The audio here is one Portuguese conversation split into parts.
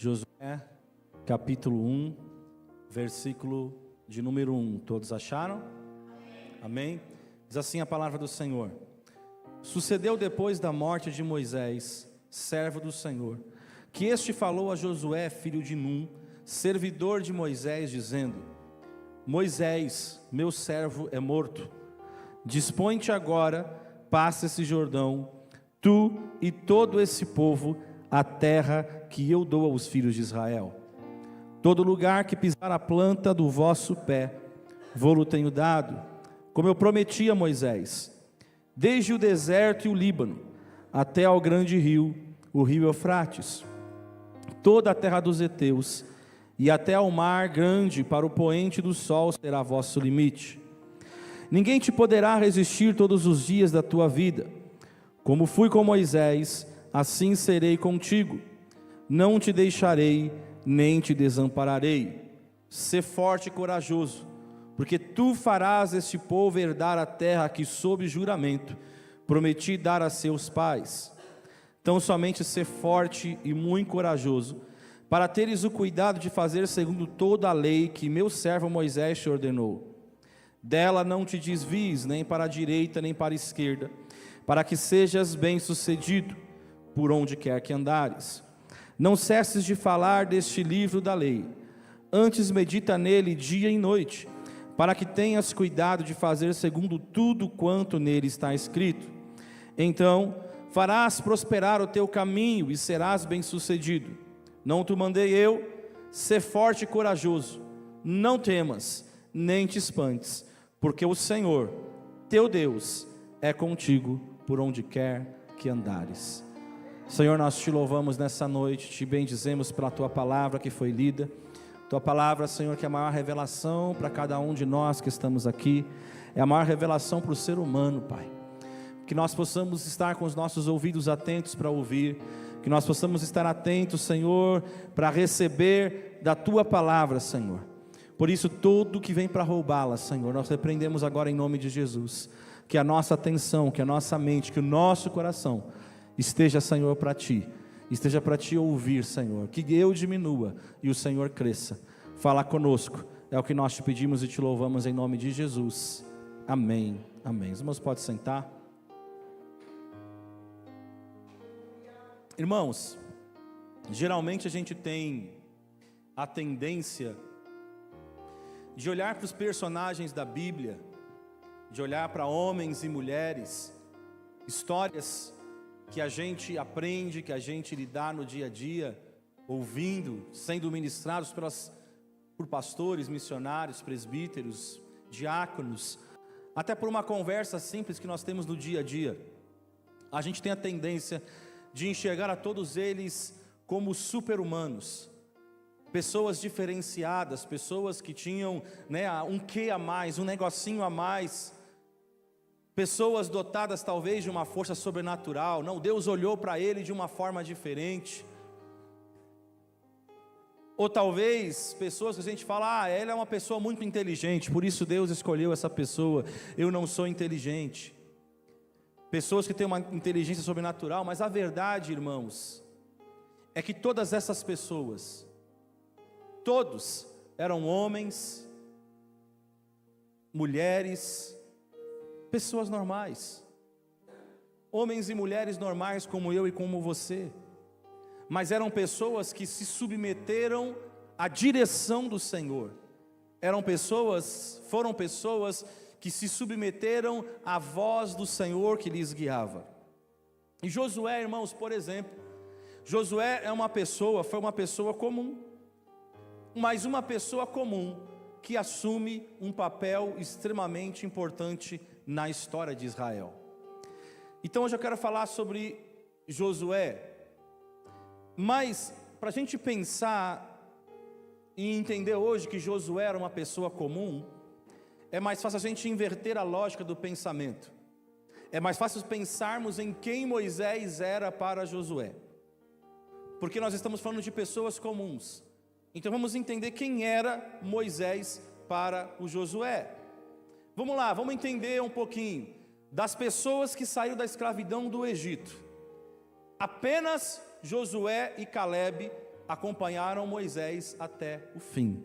Josué, capítulo 1, versículo de número 1. Todos acharam? Amém? Diz assim a palavra do Senhor. Sucedeu depois da morte de Moisés, servo do Senhor, que este falou a Josué, filho de Num, servidor de Moisés, dizendo: Moisés, meu servo, é morto. Dispõe-te agora, passa esse Jordão, tu e todo esse povo, a terra que eu dou aos filhos de Israel. Todo lugar que pisar a planta do vosso pé, vou-lo tenho dado, como eu prometi a Moisés, desde o deserto e o Líbano, até ao grande rio, o rio Eufrates, toda a terra dos heteus, e até ao mar grande, para o poente do sol será vosso limite. Ninguém te poderá resistir todos os dias da tua vida. Como fui com Moisés, assim serei contigo. Não te deixarei, nem te desampararei. Sê forte e corajoso, porque tu farás este povo herdar a terra que sob juramento prometi dar a seus pais. Então somente sê forte e muito corajoso, para teres o cuidado de fazer segundo toda a lei que meu servo Moisés te ordenou. Dela não te desvies, nem para a direita, nem para a esquerda, para que sejas bem-sucedido, por onde quer que andares. Não cesses de falar deste livro da lei, antes medita nele dia e noite, para que tenhas cuidado de fazer segundo tudo quanto nele está escrito. Então farás prosperar o teu caminho e serás bem-sucedido. Não te mandei eu? Sê forte e corajoso, não temas, nem te espantes, porque o Senhor, teu Deus, é contigo por onde quer que andares. Senhor, nós te louvamos nessa noite, te bendizemos pela tua palavra que foi lida. Tua palavra, Senhor, que é a maior revelação para cada um de nós que estamos aqui, é a maior revelação para o ser humano, Pai. Que nós possamos estar com os nossos ouvidos atentos para ouvir, que nós possamos estar atentos, Senhor, para receber da tua palavra, Senhor. Por isso, tudo que vem para roubá-la, Senhor, nós repreendemos agora em nome de Jesus. Que a nossa atenção, que a nossa mente, que o nosso coração esteja, Senhor, para Ti. Esteja para Te ouvir, Senhor. Que eu diminua e o Senhor cresça. Fala conosco. É o que nós Te pedimos e Te louvamos em nome de Jesus. Amém. Amém. Os irmãos podem sentar. Irmãos, geralmente a gente tem a tendência de olhar para os personagens da Bíblia, de olhar para homens e mulheres, histórias que a gente aprende, que a gente lidar no dia a dia, ouvindo, sendo ministrados por pastores, missionários, presbíteros, diáconos, até por uma conversa simples que nós temos no dia a dia. A gente tem a tendência de enxergar a todos eles como super-humanos, pessoas diferenciadas, pessoas que tinham, um quê a mais, um negocinho a mais, pessoas dotadas talvez de uma força sobrenatural. Não, Deus olhou para ele de uma forma diferente. Ou talvez pessoas que a gente fala, ela é uma pessoa muito inteligente, por isso Deus escolheu essa pessoa. Eu não sou inteligente. Pessoas que têm uma inteligência sobrenatural, mas a verdade, irmãos, é que todas essas pessoas, todos eram homens, mulheres, pessoas normais, homens e mulheres normais como eu e como você, mas eram pessoas que se submeteram à direção do Senhor, foram pessoas que se submeteram à voz do Senhor que lhes guiava. E Josué, irmãos, por exemplo, Josué foi uma pessoa comum, mas uma pessoa comum que assume um papel extremamente importante na história de Israel. Então hoje eu quero falar sobre Josué, mas para a gente pensar e entender hoje que Josué era uma pessoa comum, é mais fácil a gente inverter a lógica do pensamento. É mais fácil pensarmos em quem Moisés era para Josué, porque nós estamos falando de pessoas comuns. Então vamos entender quem era Moisés para o Josué. Vamos lá, vamos entender um pouquinho das pessoas que saíram da escravidão do Egito. Apenas Josué e Calebe acompanharam Moisés até o fim.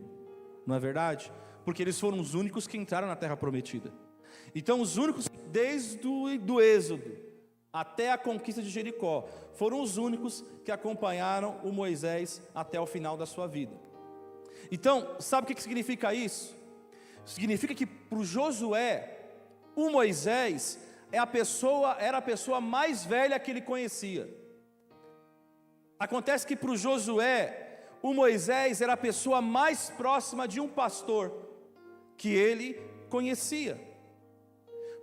Não é verdade? Porque eles foram os únicos que entraram na terra prometida. Então os únicos, desde o Êxodo até a conquista de Jericó, foram os únicos que acompanharam o Moisés até o final da sua vida. Então, sabe o que significa isso? Significa que para o Josué, o Moisés era a pessoa mais velha que ele conhecia. Acontece que para o Josué, o Moisés era a pessoa mais próxima de um pastor que ele conhecia.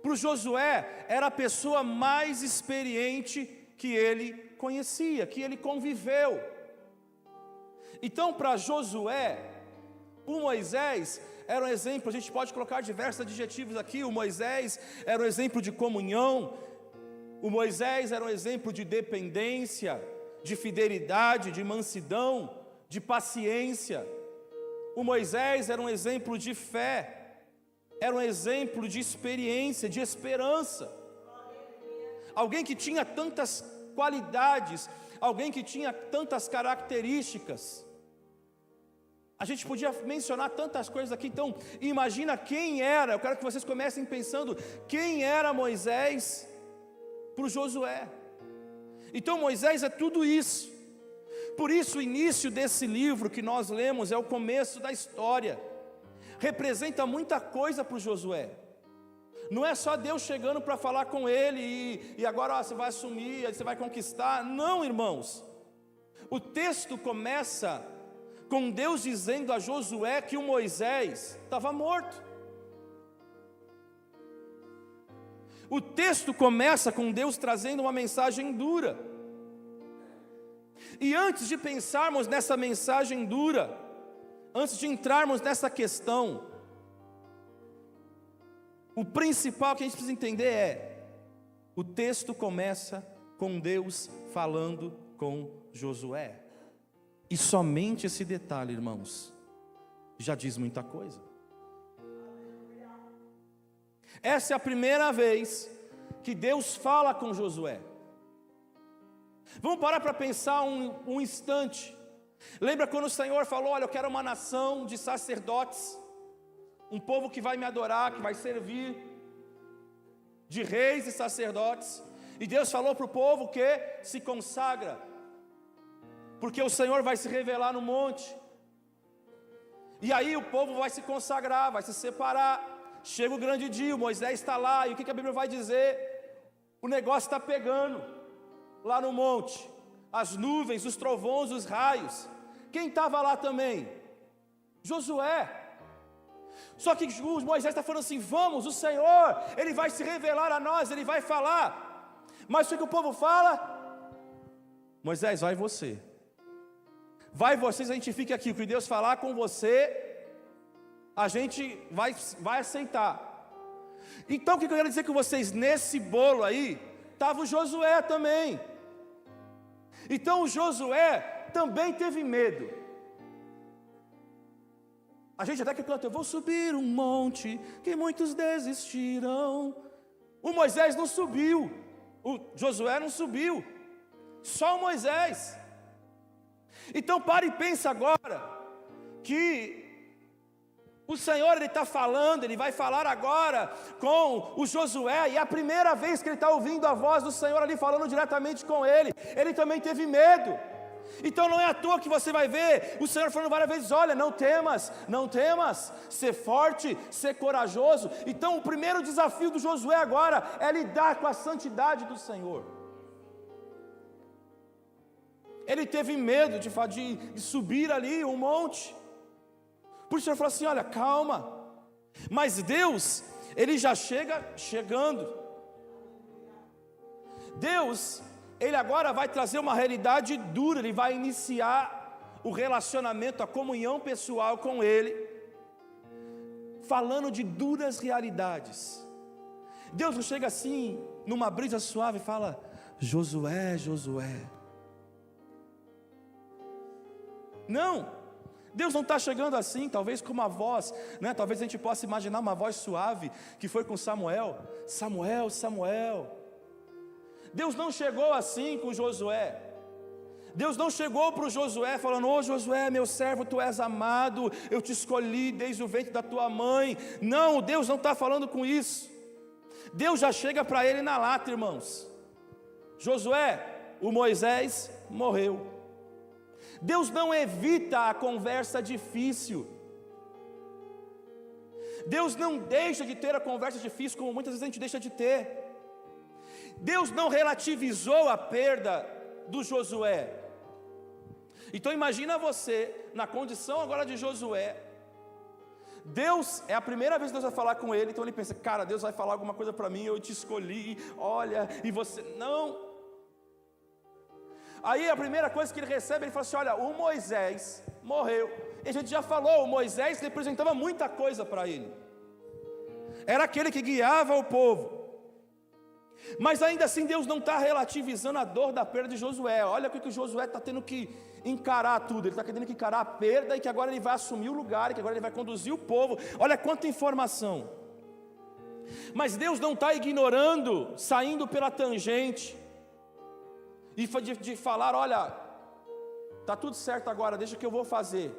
Para o Josué, era a pessoa mais experiente que ele conhecia, que ele conviveu. Então, para Josué, o Moisés era um exemplo, a gente pode colocar diversos adjetivos aqui. O Moisés era um exemplo de comunhão, o Moisés era um exemplo de dependência, de fidelidade, de mansidão, de paciência. O Moisés era um exemplo de fé, era um exemplo de experiência, de esperança. Alguém que tinha tantas qualidades, alguém que tinha tantas características. A gente podia mencionar tantas coisas aqui. Então, imagina quem era. Eu quero que vocês comecem pensando quem era Moisés para o Josué. Então Moisés é tudo isso. Por isso o início desse livro que nós lemos é o começo da história. Representa muita coisa para o Josué. Não é só Deus chegando para falar com ele e agora você vai assumir, você vai conquistar. Não, irmãos. O texto começa com Deus dizendo a Josué que o Moisés estava morto. O texto começa com Deus trazendo uma mensagem dura. E antes de pensarmos nessa mensagem dura, antes de entrarmos nessa questão, o principal que a gente precisa entender é: o texto começa com Deus falando com Josué. E somente esse detalhe, irmãos, já diz muita coisa. Essa é a primeira vez que Deus fala com Josué. Vamos parar para pensar um instante. Lembra quando o Senhor falou: olha, eu quero uma nação de sacerdotes, um povo que vai me adorar, que vai servir, de reis e sacerdotes. E Deus falou para o povo que se consagra, porque o Senhor vai se revelar no monte. E aí o povo vai se consagrar, vai se separar. Chega o grande dia, Moisés está lá, e o que a Bíblia vai dizer? O negócio está pegando lá no monte, as nuvens, os trovões, os raios. Quem estava lá também? Josué. Só que Moisés está falando assim: vamos, o Senhor, Ele vai se revelar a nós, Ele vai falar. Mas o que o povo fala? Moisés, vai você. Vai vocês, a gente fica aqui. O que Deus falar com você, a gente vai aceitar. Então o que eu quero dizer com vocês? Nesse bolo aí, estava o Josué também. Então o Josué também teve medo. A gente até que canta: eu vou subir um monte que muitos desistiram. O Moisés não subiu, o Josué não subiu, só o Moisés. Então pare e pense agora que o Senhor, Ele está falando, Ele vai falar agora com o Josué, e é a primeira vez que ele está ouvindo a voz do Senhor ali falando diretamente com ele. Ele também teve medo. Então não é à toa que você vai ver o Senhor falando várias vezes: olha, não temas, não temas, ser forte, ser corajoso. Então o primeiro desafio do Josué agora é lidar com a santidade do Senhor. Ele teve medo de subir ali um monte. Por isso ele falou assim: olha, calma. Mas Deus, Ele já chegando. Deus, Ele agora vai trazer uma realidade dura. Ele vai iniciar o relacionamento, a comunhão pessoal com Ele, falando de duras realidades. Deus não chega assim, numa brisa suave, e fala: Josué, Josué. Não, Deus não está chegando assim, talvez com uma voz, né? Talvez a gente possa imaginar uma voz suave, que foi com Samuel: Samuel, Samuel. Deus não chegou assim com Josué. Deus não chegou para o Josué falando: ô Josué, meu servo, tu és amado, eu te escolhi desde o ventre da tua mãe. Não, Deus não está falando com isso. Deus já chega para ele na lata, irmãos. Josué, o Moisés morreu. Deus não evita a conversa difícil. Deus não deixa de ter a conversa difícil, como muitas vezes a gente deixa de ter. Deus não relativizou a perda do Josué. Então imagina você, na condição agora de Josué. Deus, é a primeira vez que Deus vai falar com ele. Então ele pensa: cara, Deus vai falar alguma coisa para mim, eu te escolhi, olha, e você, não. Aí a primeira coisa que ele recebe, ele fala assim: olha, o Moisés morreu. E a gente já falou, o Moisés representava muita coisa para ele. Era aquele que guiava o povo. Mas ainda assim Deus não está relativizando a dor da perda de Josué. Olha o que o Josué está tendo que encarar tudo. Ele está tendo que encarar a perda, e que agora ele vai assumir o lugar, e que agora ele vai conduzir o povo. Olha quanta informação. Mas Deus não está ignorando, saindo pela tangente, e de falar: olha, está tudo certo agora, deixa que eu vou fazer.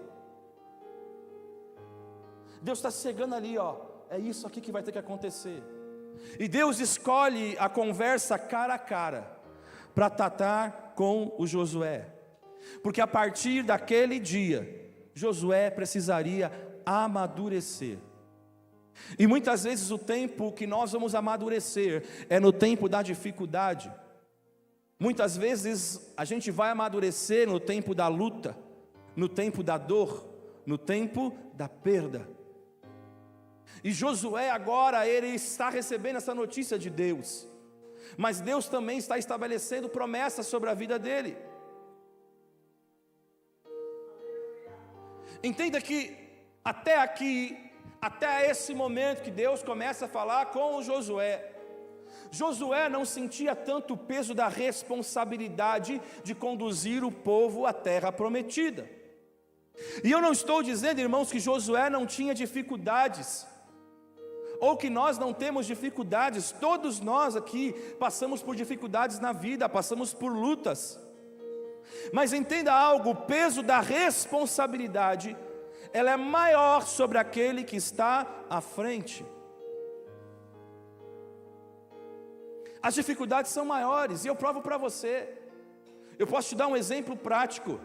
Deus está chegando ali, ó, é isso aqui que vai ter que acontecer. E Deus escolhe a conversa cara a cara para tratar com o Josué, porque a partir daquele dia Josué precisaria amadurecer. E muitas vezes o tempo que nós vamos amadurecer é no tempo da dificuldade. Muitas vezes a gente vai amadurecer no tempo da luta, no tempo da dor, no tempo da perda. E Josué agora, ele está recebendo essa notícia de Deus, mas Deus também está estabelecendo promessas sobre a vida dele. Entenda que até aqui, até esse momento que Deus começa a falar com o Josué, Josué não sentia tanto o peso da responsabilidade de conduzir o povo à terra prometida. E eu não estou dizendo, irmãos, que Josué não tinha dificuldades, ou que nós não temos dificuldades. Todos nós aqui passamos por dificuldades na vida, passamos por lutas. Mas entenda algo: o peso da responsabilidade, ela é maior sobre aquele que está à frente. As dificuldades são maiores, e eu provo para você. Eu posso te dar um exemplo prático.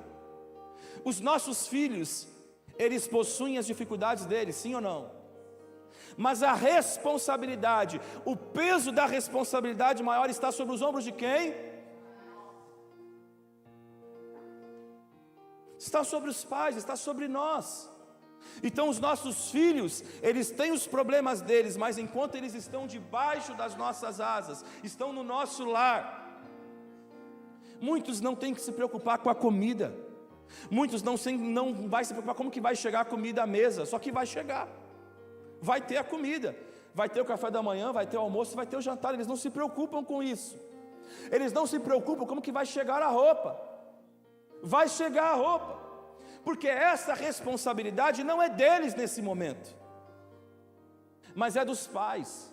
Os nossos filhos, eles possuem as dificuldades deles, sim ou não? Mas a responsabilidade, o peso da responsabilidade maior está sobre os ombros de quem? Está sobre os pais, está sobre nós. Então os nossos filhos, eles têm os problemas deles, mas enquanto eles estão debaixo das nossas asas, estão no nosso lar, muitos não têm que se preocupar com a comida, muitos não vai se preocupar como que vai chegar a comida à mesa, só que vai chegar, vai ter a comida, vai ter o café da manhã, vai ter o almoço, vai ter o jantar. Eles não se preocupam com isso. Eles não se preocupam como que vai chegar a roupa. Vai chegar a roupa, porque essa responsabilidade não é deles nesse momento, mas é dos pais.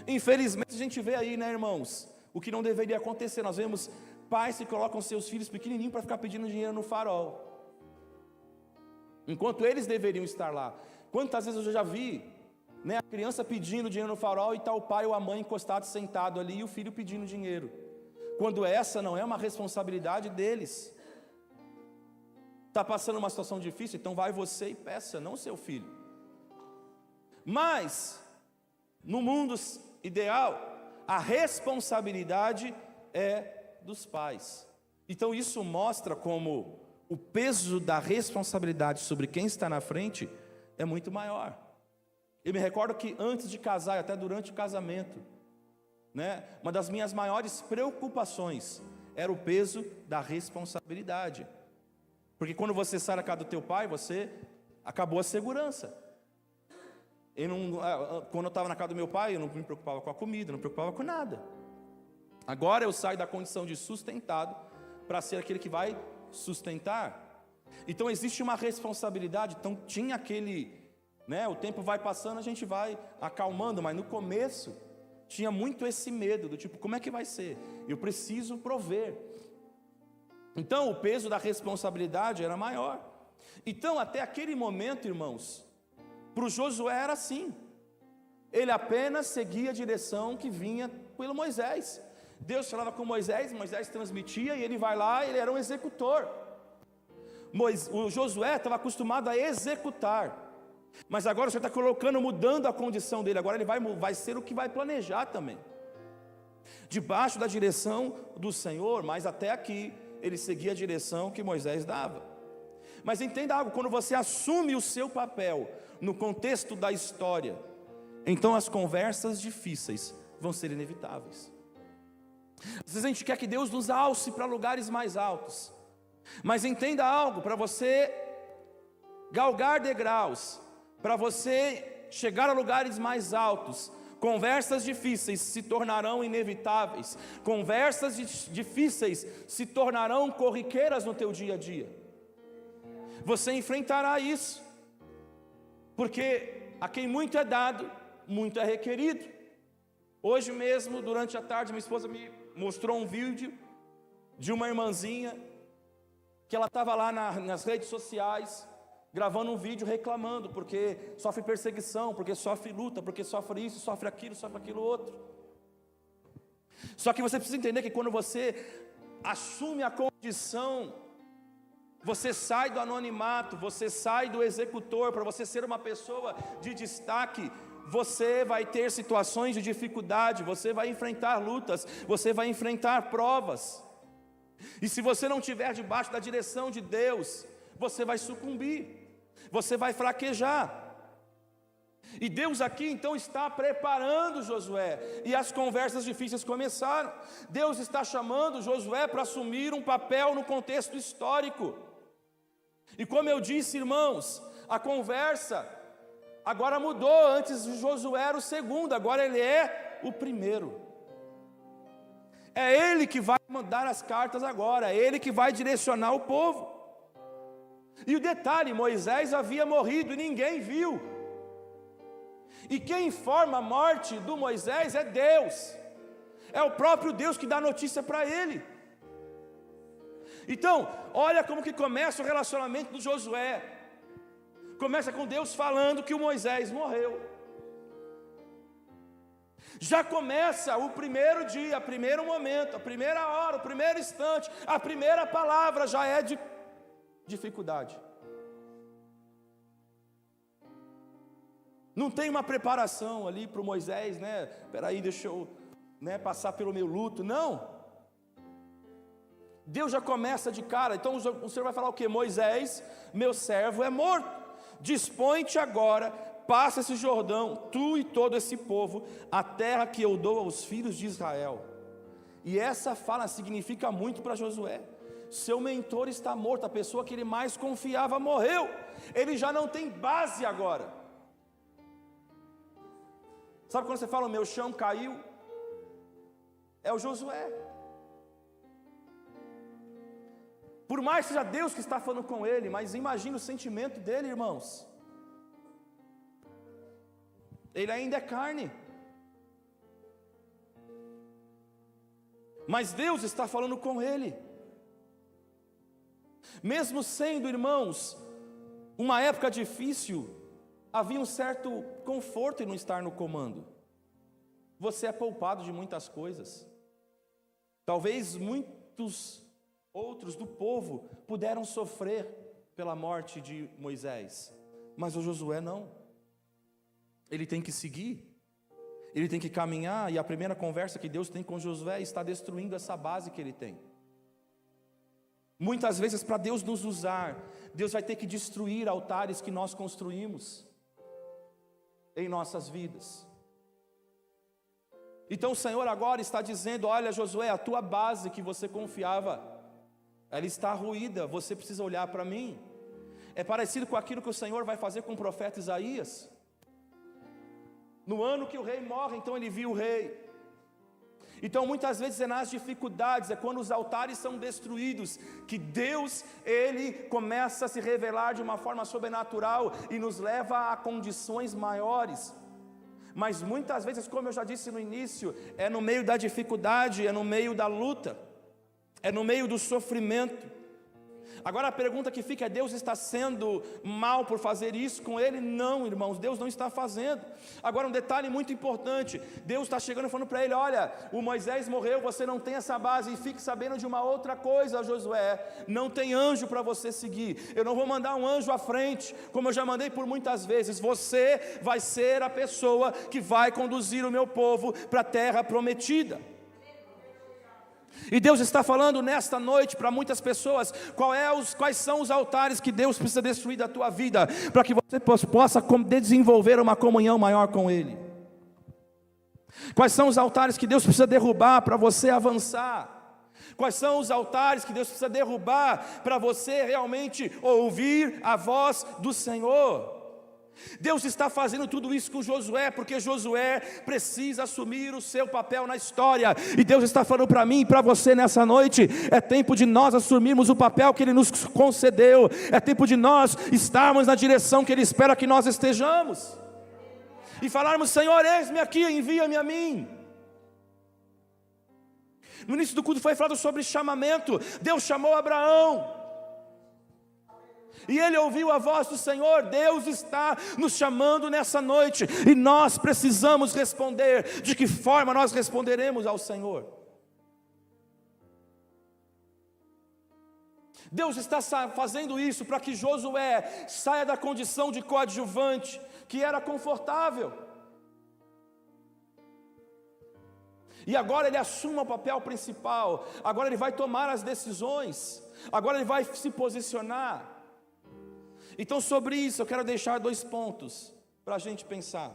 Infelizmente a gente vê aí, né, irmãos, o que não deveria acontecer. Nós vemos pais que colocam seus filhos pequenininhos para ficar pedindo dinheiro no farol, enquanto eles deveriam estar lá. Quantas vezes eu já vi, né, a criança pedindo dinheiro no farol, e está o pai ou a mãe encostado, sentado ali, e o filho pedindo dinheiro, quando essa não é uma responsabilidade deles. Está passando uma situação difícil, então vai você e peça, não seu filho. Mas no mundo ideal, a responsabilidade é dos pais. Então isso mostra como o peso da responsabilidade sobre quem está na frente é muito maior. Eu me recordo que antes de casar, até durante o casamento, né, uma das minhas maiores preocupações era o peso da responsabilidade. Porque quando você sai da casa do teu pai, você acabou a segurança. Quando eu estava na casa do meu pai, eu não me preocupava com a comida, não me preocupava com nada. Agora eu saio da condição de sustentado para ser aquele que vai sustentar. Então existe uma responsabilidade. Então tinha aquele, né, o tempo vai passando, a gente vai acalmando, mas no começo tinha muito esse medo, do tipo, como é que vai ser? Eu preciso prover. Então o peso da responsabilidade era maior. Então até aquele momento, irmãos, para o Josué era assim. Ele apenas seguia a direção que vinha pelo Moisés. Deus falava com Moisés, Moisés transmitia, e ele vai lá, ele era um executor. O Josué estava acostumado a executar, mas agora o Senhor está colocando, mudando a condição dele. Agora ele vai ser o que vai planejar também, debaixo da direção do Senhor. Mas até aqui ele seguia a direção que Moisés dava. Mas entenda algo: quando você assume o seu papel no contexto da história, então as conversas difíceis vão ser inevitáveis. Às vezes a gente quer que Deus nos alce para lugares mais altos, mas entenda algo: para você galgar degraus, para você chegar a lugares mais altos, conversas difíceis se tornarão inevitáveis. Conversas difíceis se tornarão corriqueiras no teu dia a dia. Você enfrentará isso, porque a quem muito é dado, muito é requerido. Hoje mesmo, durante a tarde, minha esposa me mostrou um vídeo de uma irmãzinha que ela estava lá nas redes sociais, gravando um vídeo reclamando porque sofre perseguição, porque sofre luta, porque sofre isso, sofre aquilo outro. Só que você precisa entender que quando você assume a condição, você sai do anonimato, você sai do executor, para você ser uma pessoa de destaque. Você vai ter situações de dificuldade, você vai enfrentar lutas, você vai enfrentar provas. E se você não estiver debaixo da direção de Deus, você vai sucumbir, você vai fraquejar. E Deus aqui então está preparando Josué, e as conversas difíceis começaram. Deus está chamando Josué para assumir um papel no contexto histórico. E como eu disse, irmãos, a conversa agora mudou. Antes Josué era o segundo, agora ele é o primeiro. É ele que vai mandar as cartas agora, é ele que vai direcionar o povo. E o detalhe: Moisés havia morrido e ninguém viu. E quem informa a morte do Moisés é Deus. É o próprio Deus que dá notícia para ele. Então, olha como que começa o relacionamento do Josué. Começa com Deus falando que o Moisés morreu. Já começa o primeiro dia, o primeiro momento, a primeira hora, o primeiro instante, a primeira palavra já é de dificuldade. Não tem uma preparação ali para o Moisés, né? Peraí, deixa eu passar pelo meu luto. Não. Deus já começa de cara. Então o Senhor vai falar o quê? Moisés, meu servo é morto. Dispõe-te agora, passa esse Jordão, tu e todo esse povo, a terra que eu dou aos filhos de Israel. E essa fala significa muito para Josué. Seu mentor está morto, a pessoa que ele mais confiava morreu. Ele já não tem base agora. Sabe quando você fala o meu chão caiu? É o Josué. Por mais que seja Deus que está falando com ele, mas imagine o sentimento dele, irmãos. Ele ainda é carne. Mas Deus está falando com ele. Mesmo sendo, irmãos, uma época difícil, havia um certo conforto em não estar no comando. Você é poupado de muitas coisas. Talvez muitos outros do povo puderam sofrer pela morte de Moisés, mas o Josué não. Ele tem que seguir, ele tem que caminhar, e a primeira conversa que Deus tem com Josué está destruindo essa base que ele tem. Muitas vezes, para Deus nos usar, Deus vai ter que destruir altares que nós construímos em nossas vidas. Então o Senhor agora está dizendo: olha, Josué, a tua base que você confiava, ela está ruída, você precisa olhar para mim. É parecido com aquilo que o Senhor vai fazer com o profeta Isaías. No ano que o rei morre, então ele viu o rei. Então muitas vezes é nas dificuldades, é quando os altares são destruídos, que Deus, ele começa a se revelar de uma forma sobrenatural e nos leva a condições maiores. Mas muitas vezes, como eu já disse no início, é no meio da dificuldade, é no meio da luta. é no meio do sofrimento. Agora a pergunta que fica é: Deus está sendo mal por fazer isso com ele? Não, irmãos, Deus não está fazendo. Agora um detalhe muito importante: Deus está chegando e falando para ele: olha, o Moisés morreu, você não tem essa base, e fique sabendo de uma outra coisa, Josué, não tem anjo para você seguir, eu não vou mandar um anjo à frente, como eu já mandei por muitas vezes, você vai ser a pessoa que vai conduzir o meu povo para a terra prometida. E Deus está falando nesta noite para muitas pessoas: quais são os altares que Deus precisa destruir da tua vida, para que você possa desenvolver uma comunhão maior com Ele. Quais são os altares que Deus precisa derrubar para você avançar? Quais são os altares que Deus precisa derrubar para você realmente ouvir a voz do Senhor? Deus está fazendo tudo isso com Josué, porque Josué precisa assumir o seu papel na história. E Deus está falando para mim e para você nessa noite: é tempo de nós assumirmos o papel que Ele nos concedeu. É tempo de nós estarmos na direção que Ele espera que nós estejamos, e falarmos: Senhor, eis-me aqui, envia-me a mim. No início do culto foi falado sobre chamamento. Deus chamou Abraão, e ele ouviu a voz do Senhor. Deus está nos chamando nessa noite, e nós precisamos responder. De que forma nós responderemos ao Senhor? Deus está fazendo isso para que Josué saia da condição de coadjuvante, que era confortável, e agora ele assuma o papel principal. Agora ele vai tomar as decisões, agora ele vai se posicionar. Então, sobre isso eu quero deixar 2 pontos para a gente pensar.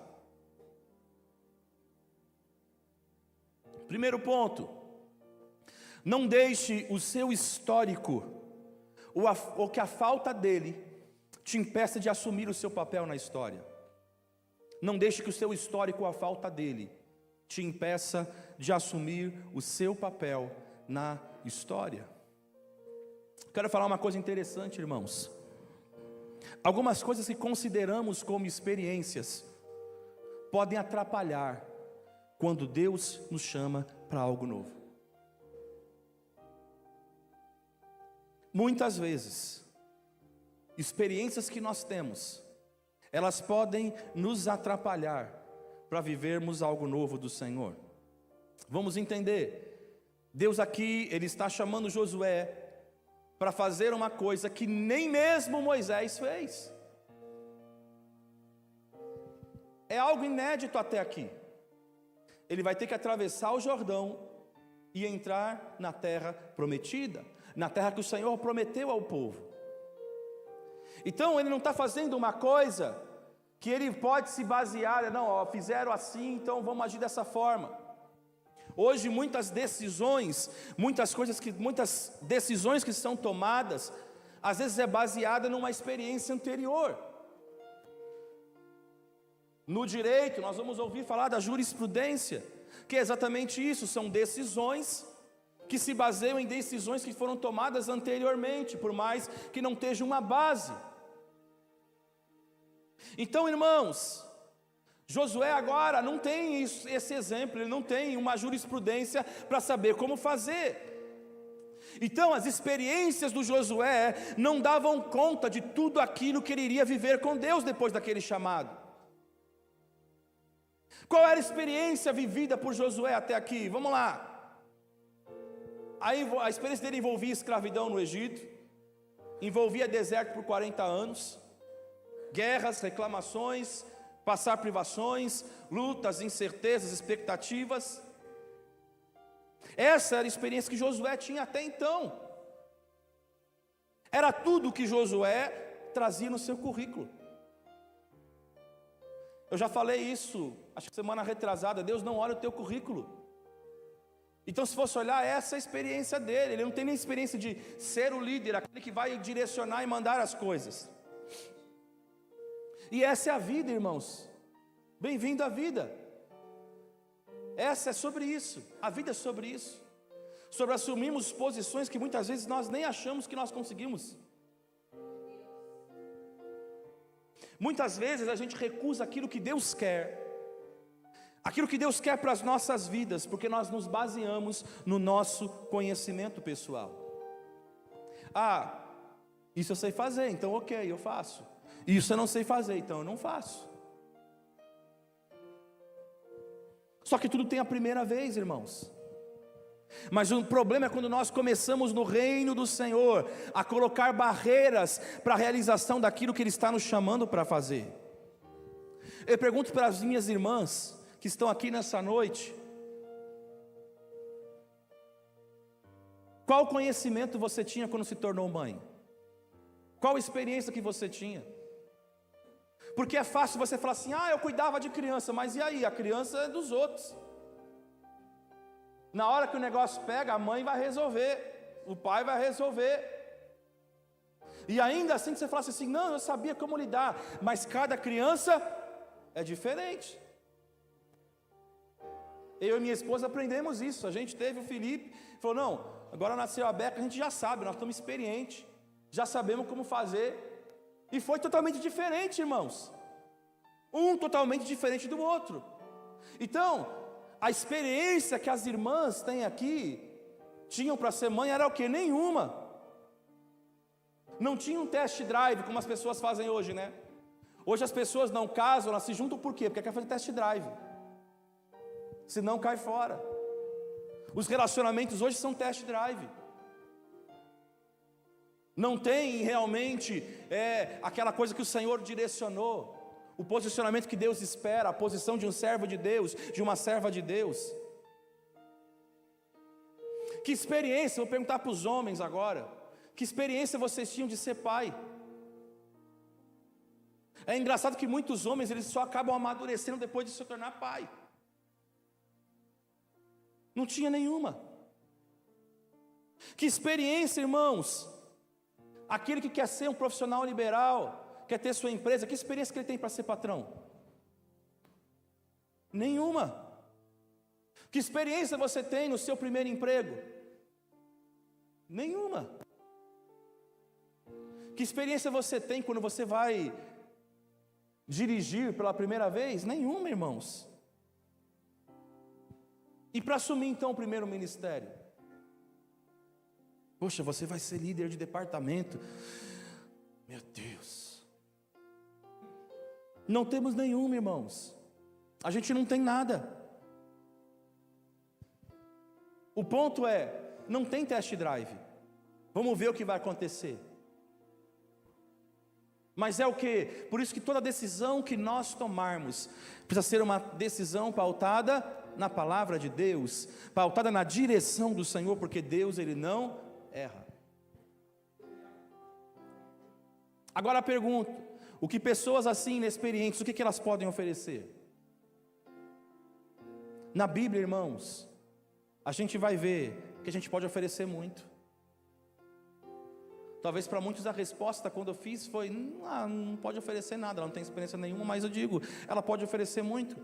Primeiro ponto: não deixe o seu histórico, ou que a falta dele, te impeça de assumir o seu papel na história. Não deixe que o seu histórico, ou a falta dele, te impeça de assumir o seu papel na história. Quero falar uma coisa interessante, irmãos. Algumas coisas que consideramos como experiências podem atrapalhar quando Deus nos chama para algo novo. Muitas vezes, experiências que nós temos, elas podem nos atrapalhar para vivermos algo novo do Senhor. Vamos entender. Deus aqui, Ele está chamando Josué para fazer uma coisa que nem mesmo Moisés fez. É algo inédito até aqui. Ele vai ter que atravessar o Jordão e entrar na terra prometida, na terra que o Senhor prometeu ao povo. Então ele não está fazendo uma coisa que ele pode se basear: não, fizeram assim, então vamos agir dessa forma. Hoje muitas decisões que são tomadas, às vezes é baseada numa experiência anterior. No direito nós vamos ouvir falar da jurisprudência, que é exatamente isso: são decisões que se baseiam em decisões que foram tomadas anteriormente, por mais que não esteja uma base. Então, irmãos, Josué agora não tem esse exemplo, ele não tem uma jurisprudência para saber como fazer. Então as experiências do Josué não davam conta de tudo aquilo que ele iria viver com Deus depois daquele chamado. Qual era a experiência vivida por Josué até aqui? Vamos lá. A experiência dele envolvia escravidão no Egito, envolvia deserto por 40 anos, guerras, reclamações, passar privações, lutas, incertezas, expectativas. Essa era a experiência que Josué tinha até então. Era tudo que Josué trazia no seu currículo. Eu já falei isso, acho que semana retrasada: Deus não olha o teu currículo. Então, se fosse olhar, essa é a experiência dele. Ele não tem nem experiência de ser o líder, aquele que vai direcionar e mandar as coisas. E essa é a vida, irmãos. Bem-vindo à vida. Essa é sobre isso. A vida é sobre isso. Sobre assumirmos posições que muitas vezes nós nem achamos que nós conseguimos. Muitas vezes a gente recusa aquilo que Deus quer, aquilo que Deus quer para as nossas vidas, porque nós nos baseamos no nosso conhecimento pessoal. Isso eu sei fazer, então ok, eu faço. Isso eu não sei fazer, então eu não faço. Só que tudo tem a primeira vez, irmãos. Mas o problema é quando nós começamos no reino do Senhor a colocar barreiras para a realização daquilo que Ele está nos chamando para fazer. Eu pergunto para as minhas irmãs que estão aqui nessa noite: qual conhecimento você tinha quando se tornou mãe? Qual experiência que você tinha? Porque é fácil você falar assim: eu cuidava de criança, mas e aí? A criança é dos outros. Na hora que o negócio pega, a mãe vai resolver, o pai vai resolver. E ainda assim você fala assim: não, eu sabia como lidar, mas cada criança é diferente. Eu e minha esposa aprendemos isso. A gente teve o Felipe, falou: não, agora nasceu a Beca, a gente já sabe, nós estamos experientes, já sabemos como fazer. E foi totalmente diferente, irmãos. Um totalmente diferente do outro. Então, a experiência que as irmãs têm aqui, tinham para ser mãe, era o quê? Nenhuma. Não tinha um test drive, como as pessoas fazem hoje, né? Hoje as pessoas não casam, elas se juntam por quê? Porque quer fazer test drive. Senão cai fora. Os relacionamentos hoje são test drive. Não tem realmente aquela coisa que o Senhor direcionou, o posicionamento que Deus espera, a posição de um servo de Deus, de uma serva de Deus. Que experiência, vou perguntar para os homens agora, que experiência vocês tinham de ser pai? É engraçado que muitos homens, eles só acabam amadurecendo depois de se tornar pai. Não tinha nenhuma. Que experiência, irmãos, aquele que quer ser um profissional liberal, quer ter sua empresa, que experiência que ele tem para ser patrão? Nenhuma. Que experiência você tem no seu primeiro emprego? Nenhuma. Que experiência você tem quando você vai dirigir pela primeira vez? Nenhuma, irmãos. E para assumir então o primeiro ministério? Poxa, você vai ser líder de departamento. Meu Deus. Não temos nenhuma, irmãos. A gente não tem nada. O ponto é, não tem test drive. Vamos ver o que vai acontecer. Mas é o quê? Por isso que toda decisão que nós tomarmos precisa ser uma decisão pautada na palavra de Deus, pautada na direção do Senhor, porque Deus, Ele não erra. Agora pergunto: o que pessoas assim inexperientes, o que elas podem oferecer? Na Bíblia, irmãos, a gente vai ver que a gente pode oferecer muito. Talvez para muitos a resposta quando eu fiz foi: não pode oferecer nada, ela não tem experiência nenhuma. Mas eu digo, ela pode oferecer muito.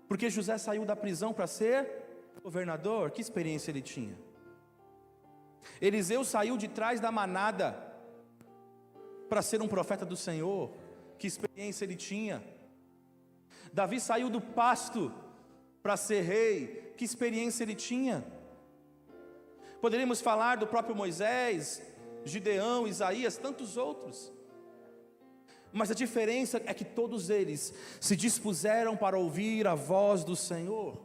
Porque José saiu da prisão para ser governador, que experiência ele tinha? Eliseu saiu de trás da manada para ser um profeta do Senhor, que experiência ele tinha? Davi saiu do pasto para ser rei, que experiência ele tinha? Poderíamos falar do próprio Moisés, Gideão, Isaías, tantos outros. Mas a diferença é que todos eles se dispuseram para ouvir a voz do Senhor.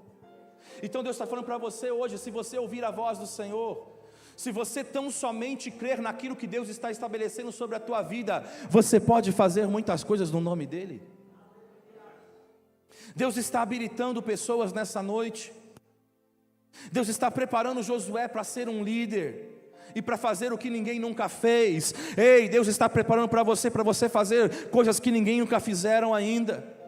Então Deus está falando para você hoje: se você ouvir a voz do Senhor, se você tão somente crer naquilo que Deus está estabelecendo sobre a tua vida, você pode fazer muitas coisas no nome dEle. Deus está habilitando pessoas nessa noite. Deus está preparando Josué para ser um líder e para fazer o que ninguém nunca fez. Ei, Deus está preparando para você fazer coisas que ninguém nunca fizeram ainda.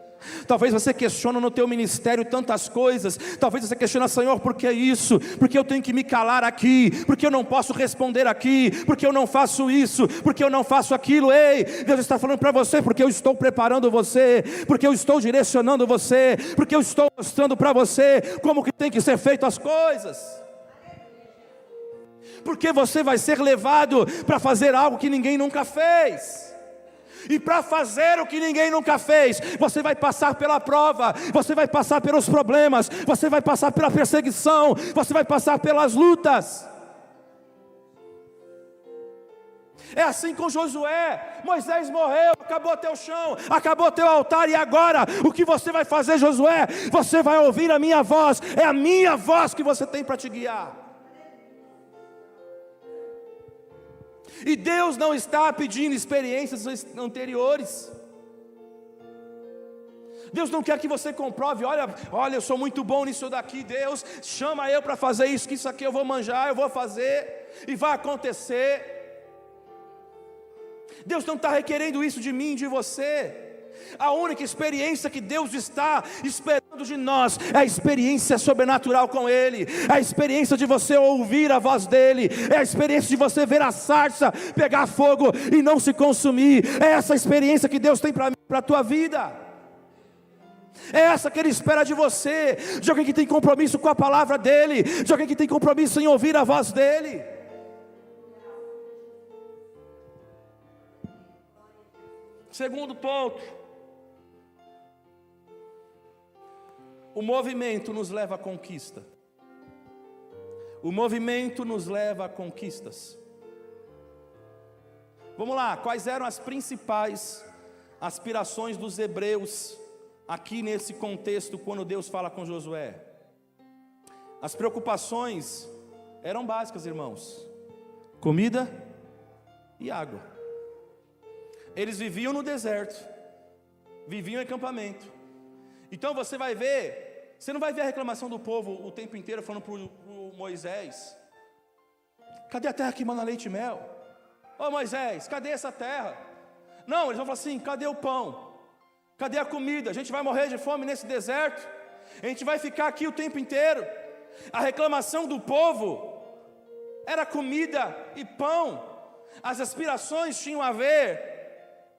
Talvez você questione no teu ministério tantas coisas. Talvez você questione: Senhor, por que isso? Porque eu tenho que me calar aqui? Porque eu não posso responder aqui? Porque eu não faço isso? Porque eu não faço aquilo? Ei, Deus está falando para você: porque eu estou preparando você, porque eu estou direcionando você, porque eu estou mostrando para você como que tem que ser feito as coisas. Porque você vai ser levado para fazer algo que ninguém nunca fez. E para fazer o que ninguém nunca fez, você vai passar pela prova, você vai passar pelos problemas, você vai passar pela perseguição, você vai passar pelas lutas. É assim com Josué. Moisés morreu, acabou teu chão, acabou teu altar, e agora o que você vai fazer, Josué? Você vai ouvir a minha voz, é a minha voz que você tem para te guiar. E Deus não está pedindo experiências anteriores. Deus não quer que você comprove, olha, eu sou muito bom nisso daqui, Deus chama eu para fazer isso, que isso aqui eu vou manjar, eu vou fazer, e vai acontecer. Deus não está requerendo isso de mim, de você. A única experiência que Deus está esperando de nós é a experiência sobrenatural com Ele, é a experiência de você ouvir a voz dEle, é a experiência de você ver a sarça pegar fogo e não se consumir. É essa experiência que Deus tem para mim, para a tua vida. É essa que Ele espera de você, de alguém que tem compromisso com a palavra dEle, de alguém que tem compromisso em ouvir a voz dEle. Segundo ponto, o movimento nos leva à conquista. O movimento nos leva a conquistas. Vamos lá, quais eram as principais aspirações dos hebreus aqui nesse contexto, quando Deus fala com Josué? As preocupações eram básicas, irmãos: comida e água. Eles viviam no deserto, viviam em acampamento. Então você vai ver, você não vai ver a reclamação do povo o tempo inteiro falando para o Moisés: cadê a terra que mana leite e mel? Ô Moisés, cadê essa terra? Não, eles vão falar assim: cadê o pão? Cadê a comida? A gente vai morrer de fome nesse deserto, a gente vai ficar aqui o tempo inteiro. A reclamação do povo era comida e pão. As aspirações tinham a ver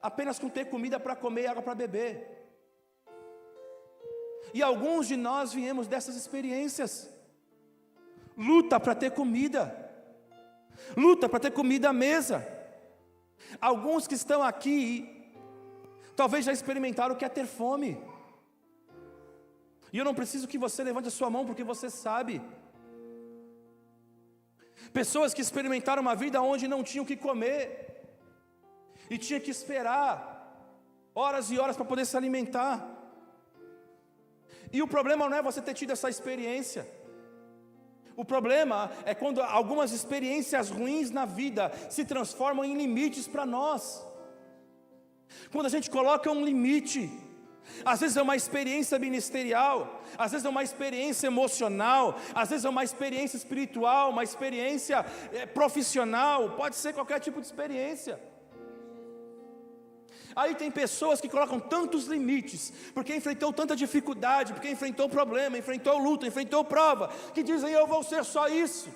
apenas com ter comida para comer e água para beber. E alguns de nós viemos dessas experiências. Luta para ter comida, luta para ter comida à mesa. Alguns que estão aqui talvez já experimentaram o que é ter fome. E eu não preciso que você levante a sua mão, porque você sabe. Pessoas que experimentaram uma vida onde não tinham o que comer e tinha que esperar horas e horas para poder se alimentar. E o problema não é você ter tido essa experiência. O problema é quando algumas experiências ruins na vida se transformam em limites para nós. Quando a gente coloca um limite, às vezes é uma experiência ministerial, às vezes é uma experiência emocional, às vezes é uma experiência espiritual, uma experiência profissional, pode ser qualquer tipo de experiência. Aí tem pessoas que colocam tantos limites, porque enfrentou tanta dificuldade, porque enfrentou problema, enfrentou luta, enfrentou prova, que dizem: eu vou ser só isso.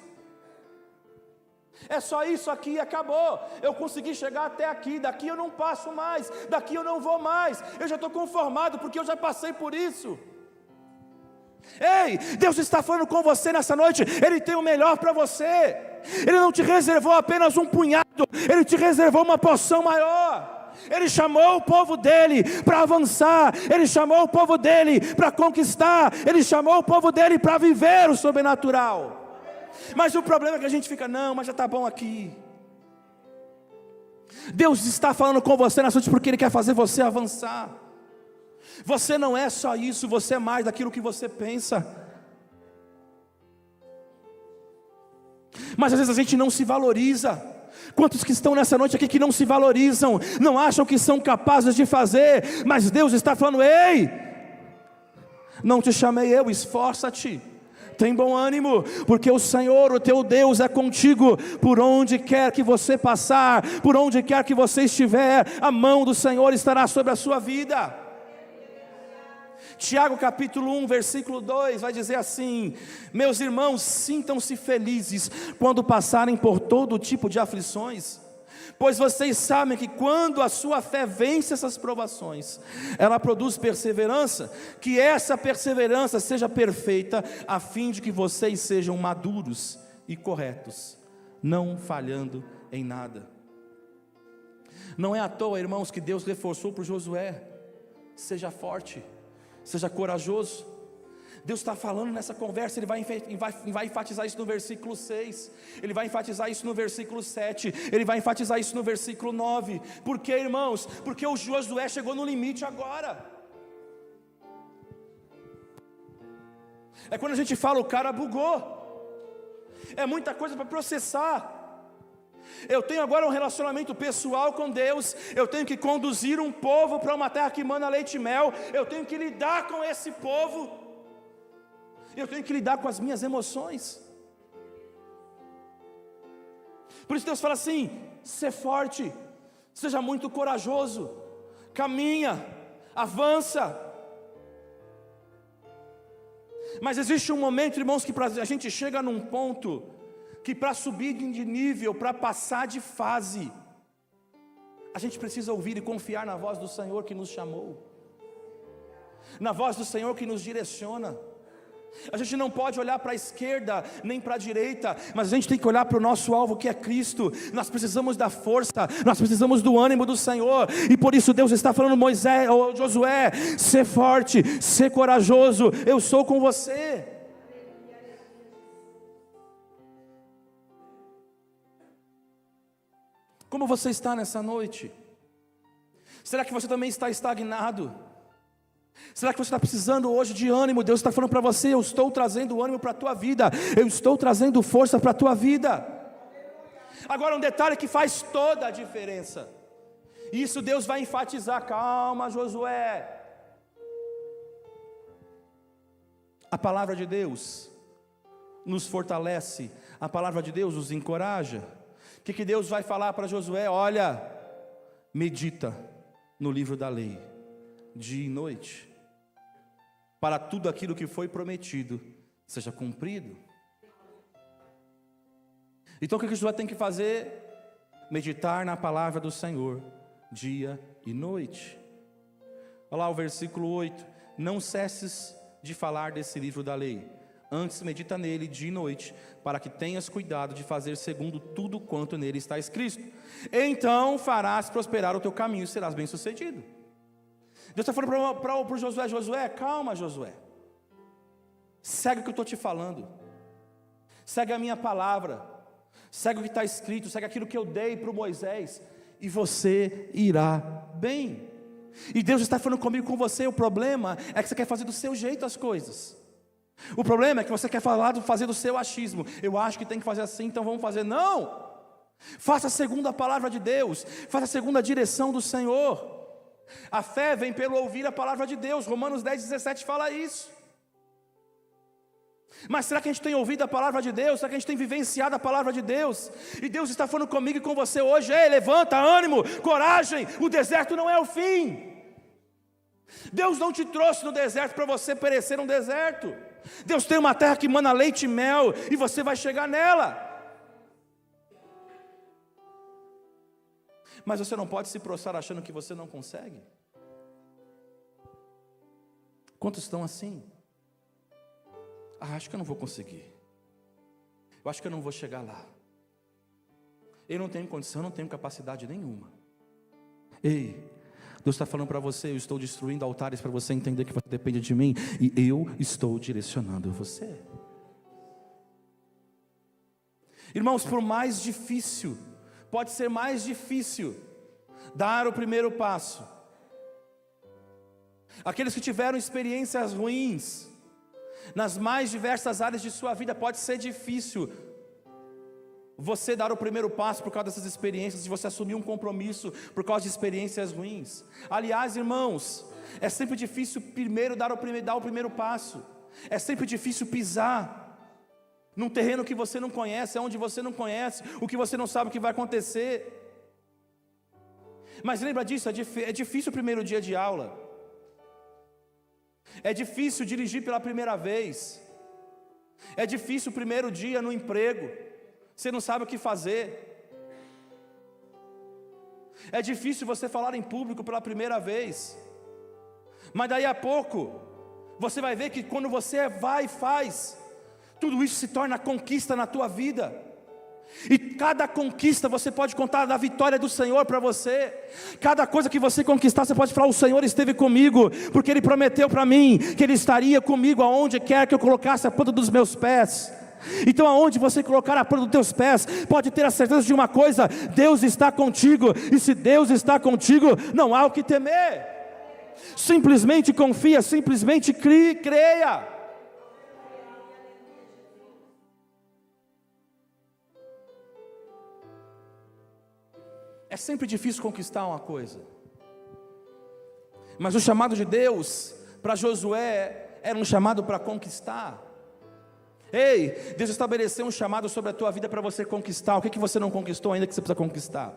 É só isso aqui e acabou. Eu consegui chegar até aqui, daqui eu não passo mais, daqui eu não vou mais, eu já estou conformado porque eu já passei por isso. Ei, Deus está falando com você nessa noite. Ele tem o melhor para você. Ele não te reservou apenas um punhado, Ele te reservou uma porção maior. Ele chamou o povo dele para avançar, Ele chamou o povo dele para conquistar, Ele chamou o povo dele para viver o sobrenatural. Mas o problema é que a gente fica: não, mas já está bom aqui. Deus está falando com você nessa noite porque Ele quer fazer você avançar. Você não é só isso, você é mais daquilo que você pensa. Mas às vezes a gente não se valoriza. Quantos que estão nessa noite aqui que não se valorizam, não acham que são capazes de fazer, mas Deus está falando: ei, não te chamei eu, esforça-te, tem bom ânimo, porque o Senhor, o teu Deus, é contigo, por onde quer que você passar, por onde quer que você estiver, a mão do Senhor estará sobre a sua vida. Tiago capítulo 1, versículo 2, vai dizer assim: meus irmãos, sintam-se felizes quando passarem por todo tipo de aflições, pois vocês sabem que quando a sua fé vence essas provações, ela produz perseverança, que essa perseverança seja perfeita, a fim de que vocês sejam maduros e corretos, não falhando em nada. Não é à toa, irmãos, que Deus reforçou para Josué: seja forte, seja corajoso. Deus está falando nessa conversa, Ele vai enfatizar isso no versículo 6, Ele vai enfatizar isso no versículo 7, Ele vai enfatizar isso no versículo 9. Por quê, irmãos? Porque o Josué chegou no limite agora. É quando a gente fala, o cara bugou. É muita coisa para processar. Eu tenho agora um relacionamento pessoal com Deus. Eu tenho que conduzir um povo para uma terra que mana leite e mel. Eu tenho que lidar com esse povo. Eu tenho que lidar com as minhas emoções. Por isso Deus fala assim: ser forte, seja muito corajoso, caminha, avança. Mas existe um momento, irmãos, que a gente chega num ponto que para subir de nível, para passar de fase, a gente precisa ouvir e confiar na voz do Senhor que nos chamou, na voz do Senhor que nos direciona. A gente não pode olhar para a esquerda nem para a direita, mas a gente tem que olhar para o nosso alvo, que é Cristo. Nós precisamos da força, nós precisamos do ânimo do Senhor. E por isso Deus está falando: Moisés, ou Josué, ser forte, ser corajoso, eu sou com você. Como você está nessa noite? Será que você também está estagnado? Será que você está precisando hoje de ânimo? Deus está falando para você: eu estou trazendo ânimo para a tua vida, eu estou trazendo força para a tua vida. Agora um detalhe que faz toda a diferença, isso Deus vai enfatizar: calma, Josué. A palavra de Deus nos fortalece, a palavra de Deus nos encoraja. O que Deus vai falar para Josué? Olha, medita no livro da lei, dia e noite, para tudo aquilo que foi prometido seja cumprido. Então o que Josué tem que fazer? Meditar na palavra do Senhor, dia e noite. Olha lá o versículo 8: não cesses de falar desse livro da lei, antes medita nele dia e noite, para que tenhas cuidado de fazer segundo tudo quanto nele está escrito. Então farás prosperar o teu caminho e serás bem sucedido. Deus está falando para o Josué: Josué, calma, Josué, segue o que eu estou te falando, segue a minha palavra, segue o que está escrito, segue aquilo que eu dei para o Moisés, e você irá bem. E Deus está falando comigo, com você. O problema é que você quer fazer do seu jeito as coisas. O problema é que você quer fazer do seu achismo. Eu acho que tem que fazer assim, então vamos fazer. Não! Faça segundo a palavra de Deus, faça segundo a direção do Senhor. A fé vem pelo ouvir a palavra de Deus. Romanos 10:17 fala isso. Mas será que a gente tem ouvido a palavra de Deus? Será que a gente tem vivenciado a palavra de Deus? E Deus está falando comigo e com você hoje: ei, levanta, ânimo, coragem, o deserto não é o fim. Deus não te trouxe no deserto para você perecer no deserto. Deus tem uma terra que mana leite e mel, e você vai chegar nela. Mas você não pode se prostrar achando que você não consegue. Quantos estão assim? Acho que eu não vou conseguir. Eu acho que eu não vou chegar lá. Eu não tenho condição, eu não tenho capacidade nenhuma. Ei, Deus está falando para você: eu estou destruindo altares para você entender que você depende de mim, e eu estou direcionando você. Irmãos, por mais difícil, pode ser mais difícil dar o primeiro passo. Aqueles que tiveram experiências ruins nas mais diversas áreas de sua vida, pode ser difícil você dar o primeiro passo por causa dessas experiências, de você assumir um compromisso por causa de experiências ruins. Aliás, irmãos, é sempre difícil primeiro dar o primeiro passo. É sempre difícil pisar num terreno que você não conhece, onde você não conhece, o que você não sabe o que vai acontecer. Mas lembra disso, é difícil o primeiro dia de aula. É difícil dirigir pela primeira vez. É difícil o primeiro dia no emprego. Você não sabe o que fazer. É difícil você falar em público pela primeira vez. Mas daí a pouco, você vai ver que quando você vai e faz, tudo isso se torna conquista na tua vida. E cada conquista você pode contar da vitória do Senhor para você. Cada coisa que você conquistar, você pode falar: o Senhor esteve comigo, porque Ele prometeu para mim que Ele estaria comigo aonde quer que eu colocasse a ponta dos meus pés. Então aonde você colocar a ponta dos teus pés, pode ter a certeza de uma coisa: Deus está contigo. E se Deus está contigo, não há o que temer. Simplesmente confia, simplesmente creia. É sempre difícil conquistar uma coisa, mas o chamado de Deus para Josué era um chamado para conquistar. Ei, Deus estabeleceu um chamado sobre a tua vida para você conquistar. O que você não conquistou ainda que você precisa conquistar?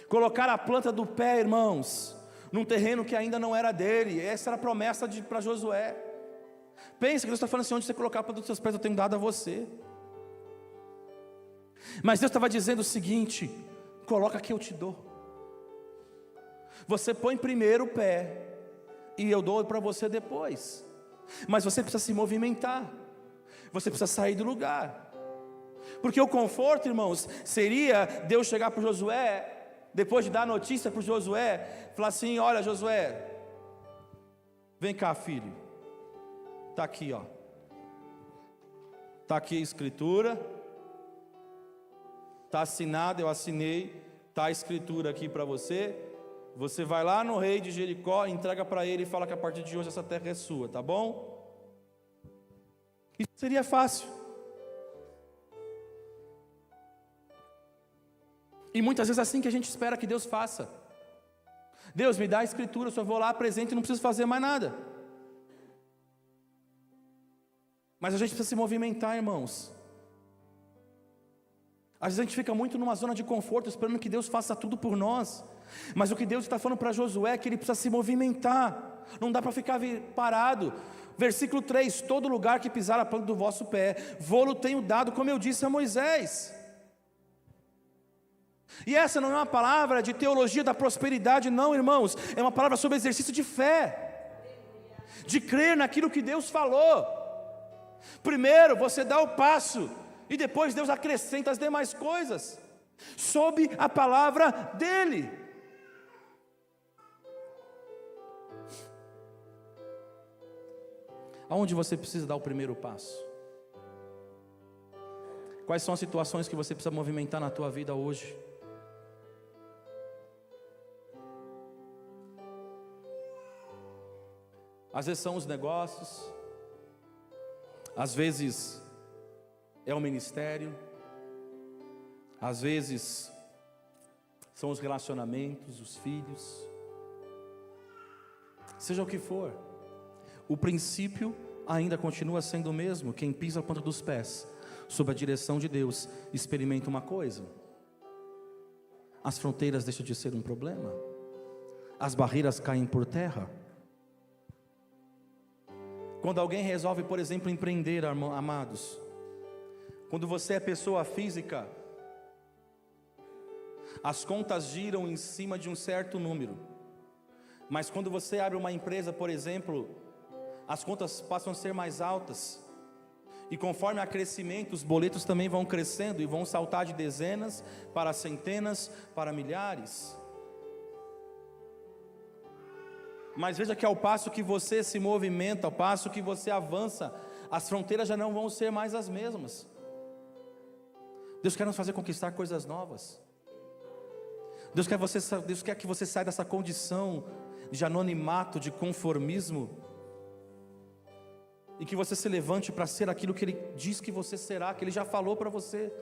Colocar a planta do pé, irmãos, num terreno que ainda não era dele. Essa era a promessa para Josué. Pensa que Deus está falando assim: onde você colocar a planta dos seus pés eu tenho dado a você. Mas Deus estava dizendo o seguinte: coloca que eu te dou. Você põe primeiro o pé, e eu dou para você depois. Mas você precisa se movimentar, você precisa sair do lugar. Porque o conforto, irmãos, seria Deus chegar para Josué, depois de dar a notícia para Josué, falar assim: olha Josué, vem cá filho, está aqui ó, está aqui a escritura, está assinado, eu assinei, está a escritura aqui para você. Você vai lá no rei de Jericó, entrega para ele e fala que a partir de hoje essa terra é sua, tá bom? Isso seria fácil. E muitas vezes é assim que a gente espera que Deus faça. Deus me dá a escritura, eu só vou lá, apresento e não preciso fazer mais nada. Mas a gente precisa se movimentar, irmãos. Às vezes a gente fica muito numa zona de conforto, esperando que Deus faça tudo por nós. Mas o que Deus está falando para Josué é que ele precisa se movimentar. Não dá para ficar parado. Versículo 3: todo lugar que pisar a planta do vosso pé, vou-lo tenho dado, como eu disse a Moisés. E essa não é uma palavra de teologia da prosperidade, não, irmãos. É uma palavra sobre exercício de fé, de crer naquilo que Deus falou. Primeiro você dá o passo, e depois Deus acrescenta as demais coisas, sob a palavra dEle. Aonde você precisa dar o primeiro passo? Quais são as situações que você precisa movimentar na tua vida hoje? Às vezes são os negócios, às vezes é o ministério, às vezes são os relacionamentos, os filhos. Seja o que for, o princípio ainda continua sendo o mesmo. Quem pisa a ponta dos pés, sob a direção de Deus, experimenta uma coisa: as fronteiras deixam de ser um problema, as barreiras caem por terra. Quando alguém resolve, por exemplo, empreender, amados, quando você é pessoa física, as contas giram em cima de um certo número. Mas quando você abre uma empresa, por exemplo, as contas passam a ser mais altas. E conforme há crescimento, os boletos também vão crescendo e vão saltar de dezenas para centenas, para milhares. Mas veja que ao passo que você se movimenta, ao passo que você avança, as fronteiras já não vão ser mais as mesmas. Deus quer nos fazer conquistar coisas novas. Deus quer que você saia dessa condição de anonimato, de conformismo, e que você se levante para ser aquilo que Ele diz que você será, que Ele já falou para você.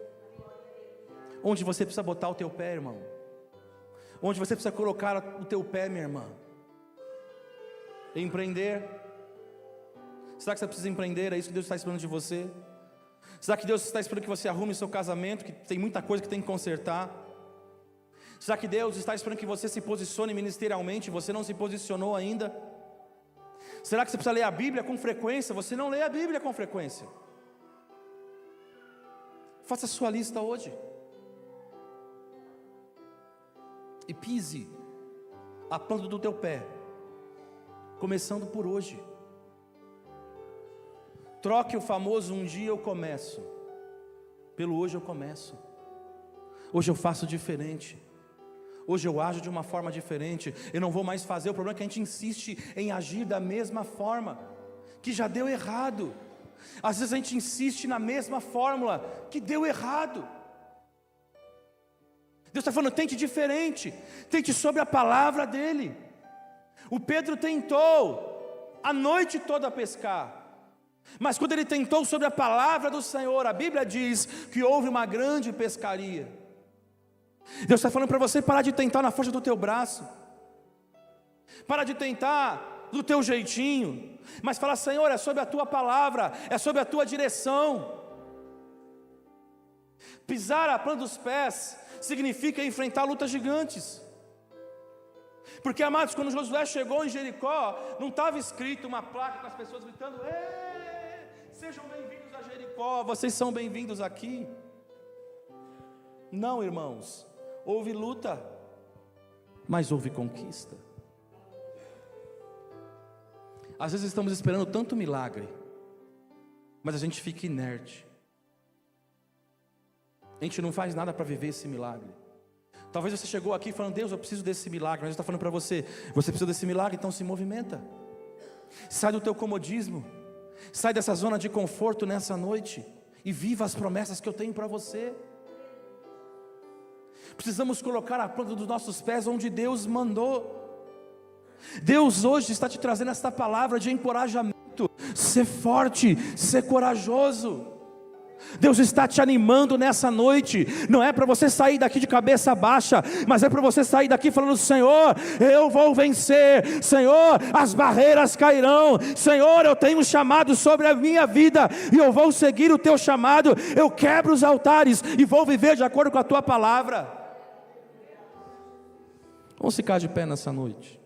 Onde você precisa botar o teu pé, irmão? Onde você precisa colocar o teu pé, minha irmã? Empreender. Será que você precisa empreender? É isso que Deus está esperando de você? Será que Deus está esperando que você arrume o seu casamento, que tem muita coisa que tem que consertar? Será que Deus está esperando que você se posicione ministerialmente, você não se posicionou ainda? Será que você precisa ler a Bíblia com frequência? Você não lê a Bíblia com frequência. Faça a sua lista hoje e pise a planta do teu pé, começando por hoje. Troque o famoso "um dia eu começo" pelo hoje eu começo. Hoje eu faço diferente. Hoje eu ajo de uma forma diferente. Eu não vou mais fazer. O problema é que a gente insiste em agir da mesma forma, que já deu errado. Às vezes a gente insiste na mesma fórmula, que deu errado. Deus está falando, tente diferente. Tente sobre a palavra dEle. O Pedro tentou a noite toda pescar, mas quando ele tentou sobre a palavra do Senhor, a Bíblia diz que houve uma grande pescaria. Deus está falando para você parar de tentar na força do teu braço, parar de tentar do teu jeitinho, mas falar, Senhor, é sobre a tua palavra, é sobre a tua direção. Pisar a planta dos pés significa enfrentar lutas gigantes. Porque, amados, quando Josué chegou em Jericó, não estava escrito uma placa com as pessoas gritando, sejam bem-vindos a Jericó, vocês são bem-vindos aqui. Não, irmãos, houve luta, mas houve conquista. Às vezes estamos esperando tanto milagre, mas a gente fica inerte. A gente não faz nada para viver esse milagre. Talvez você chegou aqui falando, Deus, eu preciso desse milagre. Mas Deus está falando para você, você precisa desse milagre, então se movimenta. Sai do teu comodismo, sai dessa zona de conforto nessa noite e viva as promessas que eu tenho para você. Precisamos colocar a planta dos nossos pés onde Deus mandou. Deus hoje está te trazendo esta palavra de encorajamento. Ser forte, ser corajoso. Deus está te animando nessa noite. Não é para você sair daqui de cabeça baixa, mas é para você sair daqui falando, Senhor, eu vou vencer. Senhor, as barreiras cairão. Senhor, eu tenho um chamado sobre a minha vida e eu vou seguir o teu chamado. Eu quebro os altares e vou viver de acordo com a tua palavra. Vamos ficar de pé nessa noite.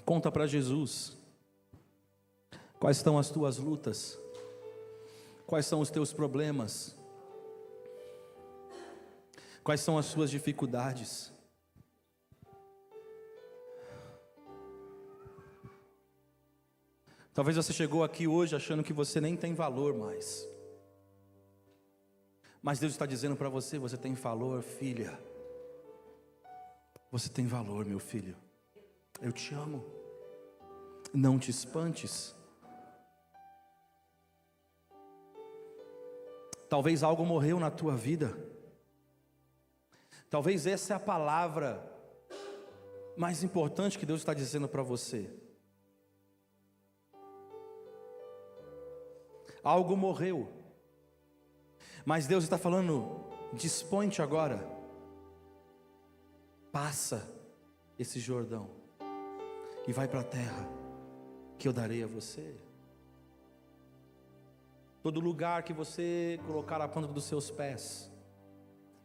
Conta para Jesus, quais são as tuas lutas, quais são os teus problemas, quais são as suas dificuldades. Talvez você chegou aqui hoje achando que você nem tem valor mais, mas Deus está dizendo para você, você tem valor, filha, você tem valor, meu filho, eu te amo. Não te espantes. Talvez algo morreu na tua vida. Talvez essa é a palavra mais importante que Deus está dizendo para você. Algo morreu, mas Deus está falando, dispõe-te agora. Passa esse Jordão e vai para a terra que eu darei a você. Todo lugar que você colocar a planta dos seus pés,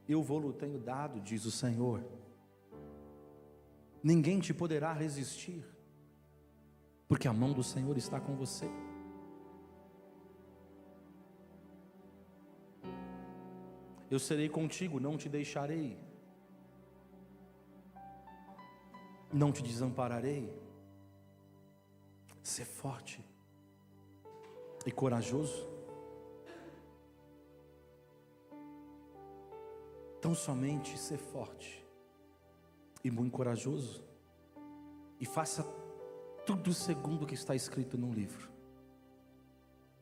eu vou-lo tenho dado, diz o Senhor. Ninguém te poderá resistir, porque a mão do Senhor está com você. Eu serei contigo, não te deixarei, não te desampararei. Ser forte e corajoso. Tão somente ser forte e muito corajoso, e faça tudo segundo o que está escrito no livro,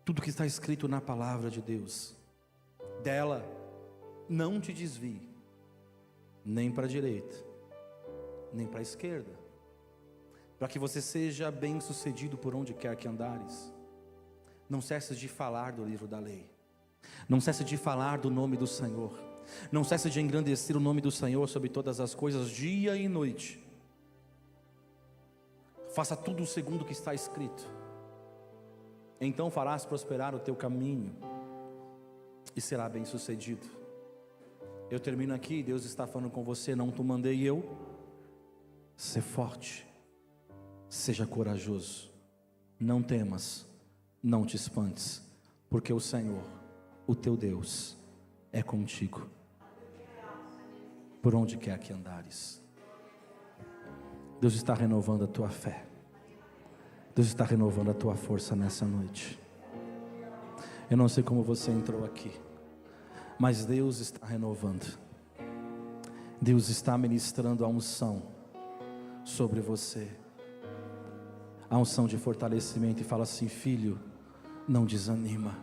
tudo que está escrito na palavra de Deus. Dela não te desvie, nem para a direita, nem para a esquerda, para que você seja bem sucedido por onde quer que andares. Não cesse de falar do livro da lei, não cesse de falar do nome do Senhor, não cesse de engrandecer o nome do Senhor sobre todas as coisas, dia e noite. Faça tudo segundo o que está escrito, então farás prosperar o teu caminho e será bem sucedido. Eu termino aqui. Deus está falando com você, não te mandei eu? Ser forte, seja corajoso, não temas, não te espantes, porque o Senhor, o teu Deus, é contigo, por onde quer que andares. Deus está renovando a tua fé. Deus está renovando a tua força nessa noite. Eu não sei como você entrou aqui, mas Deus está renovando. Deus está ministrando a unção sobre você, a unção de fortalecimento, e fala assim: filho, não desanima.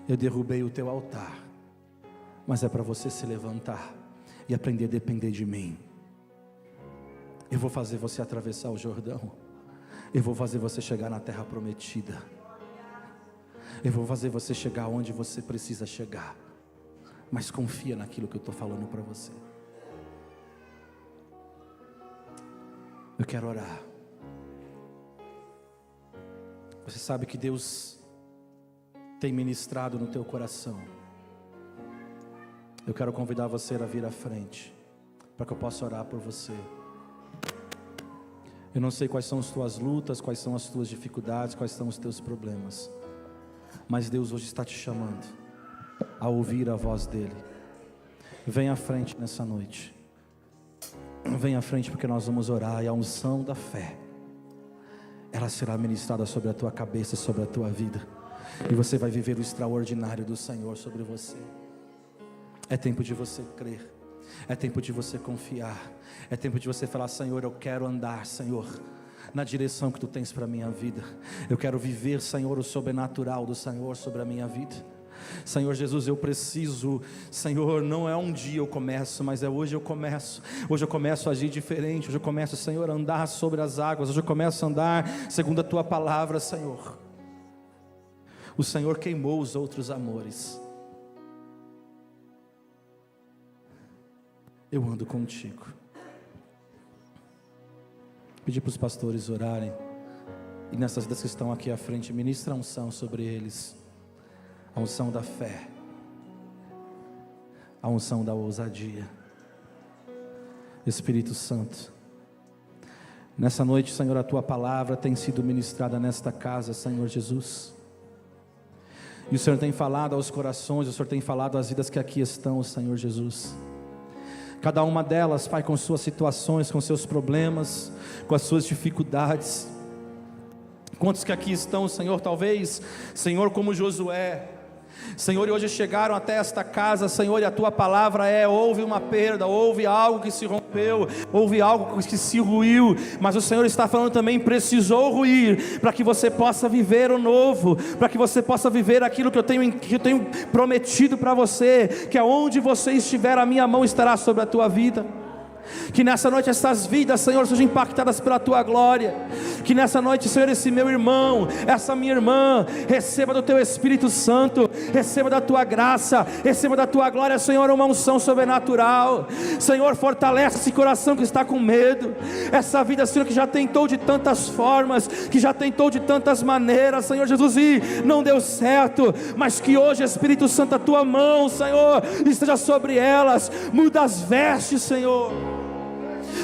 Eu derrubei o teu altar, mas é para você se levantar e aprender a depender de mim. Eu vou fazer você atravessar o Jordão. Eu vou fazer você chegar na terra prometida. Eu vou fazer você chegar onde você precisa chegar. Mas confia naquilo que eu estou falando para você. Eu quero orar. Você sabe que Deus tem ministrado no teu coração. Eu quero convidar você a vir à frente, para que eu possa orar por você. Eu não sei quais são as tuas lutas, quais são as tuas dificuldades, quais são os teus problemas, mas Deus hoje está te chamando a ouvir a voz dEle. Vem à frente nessa noite. Vem à frente, porque nós vamos orar, e a unção da fé, ela será ministrada sobre a tua cabeça, sobre a tua vida, e você vai viver o extraordinário do Senhor sobre você. É tempo de você crer, é tempo de você confiar, é tempo de você falar: Senhor, eu quero andar, Senhor, na direção que Tu tens para a minha vida. Eu quero viver, Senhor, o sobrenatural do Senhor sobre a minha vida. Senhor Jesus, eu preciso, Senhor, não é um dia eu começo, mas é hoje eu começo. Hoje eu começo a agir diferente. Hoje eu começo, Senhor, a andar sobre as águas. Hoje eu começo a andar segundo a Tua palavra, Senhor. O Senhor queimou os outros amores. Eu ando contigo. Pedi para os pastores orarem, e nessas vidas que estão aqui à frente, ministra a unção sobre eles, a unção da fé, a unção da ousadia. Espírito Santo, nessa noite, Senhor, a Tua palavra tem sido ministrada nesta casa, Senhor Jesus, e o Senhor tem falado aos corações, o Senhor tem falado às vidas que aqui estão, Senhor Jesus. Cada uma delas, Pai, com suas situações, com seus problemas, com as suas dificuldades. Quantos que aqui estão, Senhor, talvez, Senhor, como Josué, Senhor, e hoje chegaram até esta casa, Senhor, e a Tua palavra houve uma perda, houve algo que se rompeu, houve algo que se ruiu, mas o Senhor está falando também: precisou ruir, para que você possa viver o novo, para que você possa viver aquilo que eu tenho prometido para você, que aonde você estiver, a minha mão estará sobre a tua vida. Que nessa noite essas vidas, Senhor, sejam impactadas pela Tua glória. Que nessa noite, Senhor, esse meu irmão, essa minha irmã, receba do Teu Espírito Santo, receba da Tua graça, receba da Tua glória, Senhor, uma unção sobrenatural. Senhor, fortalece esse coração que está com medo, essa vida, Senhor, que já tentou de tantas formas, que já tentou de tantas maneiras, Senhor Jesus, e não deu certo, mas que hoje, Espírito Santo, a Tua mão, Senhor, esteja sobre elas. Muda as vestes, Senhor.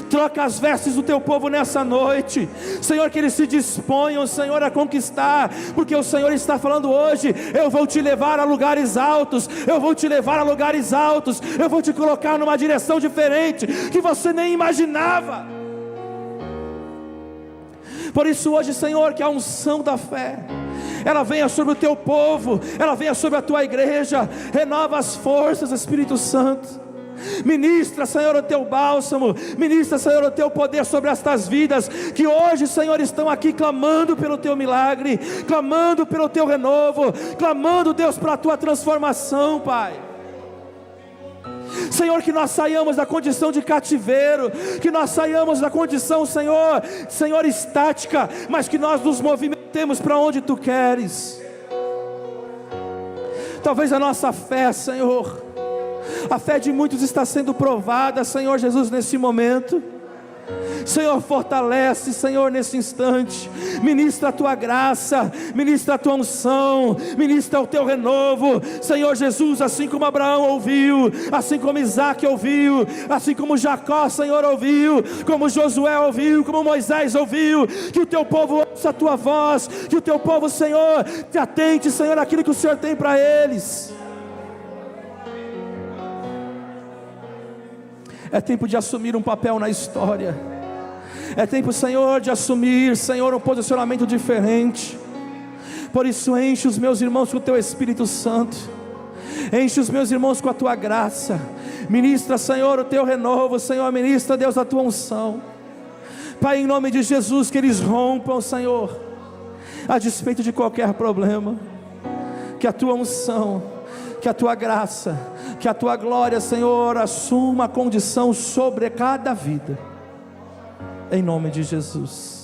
Troca as vestes do Teu povo nessa noite, Senhor, que eles se disponham, Senhor, a conquistar, porque o Senhor está falando hoje: eu vou te levar a lugares altos, eu vou te levar a lugares altos, eu vou te colocar numa direção diferente, que você nem imaginava. Por isso hoje, Senhor, que a unção da fé, ela venha sobre o Teu povo, ela venha sobre a Tua igreja, renova as forças, Espírito Santo. Ministra, Senhor, o Teu bálsamo, ministra, Senhor, o Teu poder sobre estas vidas, que hoje, Senhor, estão aqui clamando pelo Teu milagre, clamando pelo Teu renovo, clamando, Deus, pela Tua transformação, Pai. Senhor, que nós saiamos da condição de cativeiro, que nós saiamos da condição, Senhor, estática, mas que nós nos movimentemos para onde Tu queres. Talvez a nossa fé, Senhor, a fé de muitos está sendo provada, Senhor Jesus, nesse momento. Senhor, fortalece, Senhor, nesse instante. Ministra a Tua graça, ministra a Tua unção, ministra o Teu renovo, Senhor Jesus, assim como Abraão ouviu, assim como Isaac ouviu, assim como Jacó, Senhor, ouviu, como Josué ouviu, como Moisés ouviu. Que o Teu povo ouça a Tua voz, que o Teu povo, Senhor, te atente, Senhor, aquilo que o Senhor tem para eles. É tempo de assumir um papel na história. É tempo, Senhor, de assumir, Senhor, um posicionamento diferente. Por isso enche os meus irmãos com o Teu Espírito Santo, enche os meus irmãos com a Tua graça. Ministra, Senhor, o Teu renovo, Senhor, ministra, Deus, a Tua unção. Pai, em nome de Jesus, que eles rompam, Senhor, a despeito de qualquer problema. Que a Tua unção, que a Tua graça, que a Tua glória, Senhor, assuma a condição sobre cada vida, em nome de Jesus.